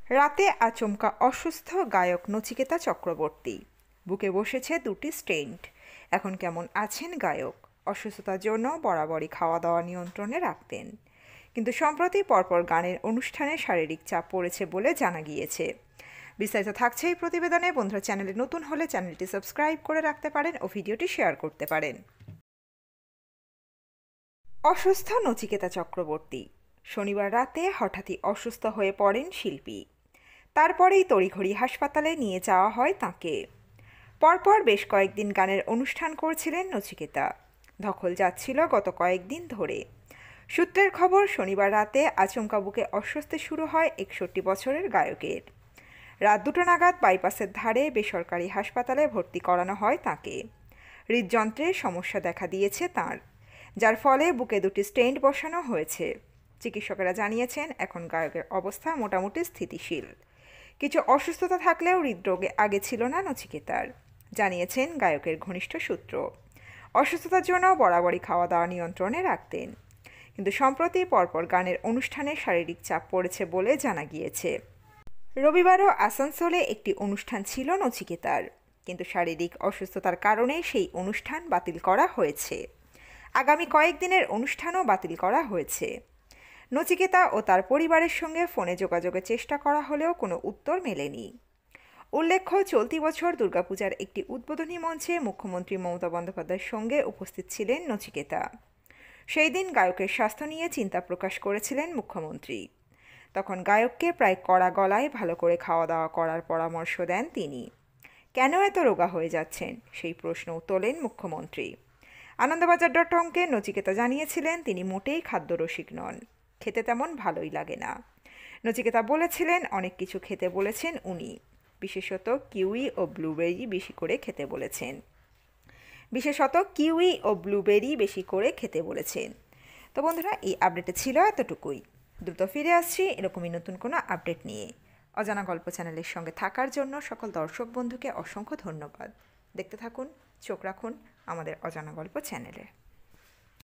রাতে আচমকা অসুস্থ গায়ক নচিকেতা চক্রবর্তী। বুকে বসেছে দুটি স্টেন্ট। এখন কেমন আছেন গায়ক? অসুস্থতার জন্য বরাবরই খাওয়া দাওয়া নিয়ন্ত্রণে রাখতেন, কিন্তু সম্প্রতি পরপর গানের অনুষ্ঠানে শারীরিক চাপ পড়েছে বলে জানা গিয়েছে। বিস্তারিত থাকছে এই প্রতিবেদনে। বন্ধুরা, চ্যানেলে নতুন হলে চ্যানেলটি সাবস্ক্রাইব করে রাখতে পারেন ও ভিডিওটি শেয়ার করতে পারেন। অসুস্থ নচিকেতা চক্রবর্তী। শনিবার রাতে হঠাৎই অসুস্থ হয়ে পড়েন শিল্পী। তারপরেই তড়িঘড়ি হাসপাতালে নিয়ে যাওয়া হয় তাঁকে। পরপর বেশ কয়েকদিন গানের অনুষ্ঠান করছিলেন নচিকেতা। ধকল যাচ্ছিল গত কয়েকদিন ধরে। সূত্রের খবর, শনিবার রাতে আচমকা বুকে অস্বস্তি শুরু হয় 61 বছরের গায়কের। রাত 2টা নাগাদ বাইপাসের ধারে বেসরকারি হাসপাতালে ভর্তি করানো হয় তাঁকে। হৃদযন্ত্রের সমস্যা দেখা দিয়েছে তাঁর, যার ফলে বুকে দুটি স্টেন্ট বসানো হয়েছে। চিকিৎসকেরা জানিয়েছেন এখন গায়কের অবস্থা মোটামুটি স্থিতিশীল। কিছু অসুস্থতা থাকলেও হৃদরোগে আগে ছিল না নচিকেতার, জানিয়েছেন গায়কের ঘনিষ্ঠ সূত্র। অসুস্থতার জন্য বরাবরই খাওয়া দাওয়া নিয়ন্ত্রণে রাখতেন, কিন্তু সম্প্রতি পরপর গানের অনুষ্ঠানে শারীরিক চাপ পড়েছে বলে জানা গিয়েছে। রবিবারও আসানসোলে একটি অনুষ্ঠান ছিল নচিকেতার, কিন্তু শারীরিক অসুস্থতার কারণে সেই অনুষ্ঠান বাতিল করা হয়েছে। আগামী কয়েকদিনের অনুষ্ঠানও বাতিল করা হয়েছে। নচিকেতা ও তার পরিবারের সঙ্গে ফোনে যোগাযোগের চেষ্টা করা হলেও কোনো উত্তর মেলেনি। উল্লেখ্য, চলতি বছর দুর্গাপূজার একটি উদ্বোধনী মঞ্চে মুখ্যমন্ত্রী মমতা বন্দ্যোপাধ্যায়ের সঙ্গে উপস্থিত ছিলেন নচিকেতা। সেই দিন গায়কের স্বাস্থ্য নিয়ে চিন্তা প্রকাশ করেছিলেন মুখ্যমন্ত্রী। তখন গায়ককে প্রায় কড়া গলায় ভালো করে খাওয়া দাওয়া করার পরামর্শ দেন তিনি। কেন এত রোগা হয়ে যাচ্ছেন, সেই প্রশ্নও তোলেন মুখ্যমন্ত্রী। আনন্দবাজার.কমকে নচিকেতা জানিয়েছিলেন তিনি মোটেই খাদ্যরসিক নন, খেতে তেমন ভালোই লাগে না। নচিকেতা বলেছিলেন অনেক কিছু খেতে বলেছেন উনি, বিশেষত কিউই ও ব্লুবেরি বেশি করে খেতে বলেছেন। তো বন্ধুরা, এই আপডেটে ছিল এতটুকুই। দ্রুত ফিরে আসছি এরকমই নতুন কোনো আপডেট নিয়ে। অজানা গল্প চ্যানেলের সঙ্গে থাকার জন্য সকল দর্শক বন্ধুকে অসংখ্য ধন্যবাদ। দেখতে থাকুন, চোখ রাখুন আমাদের অজানা গল্প চ্যানেলে।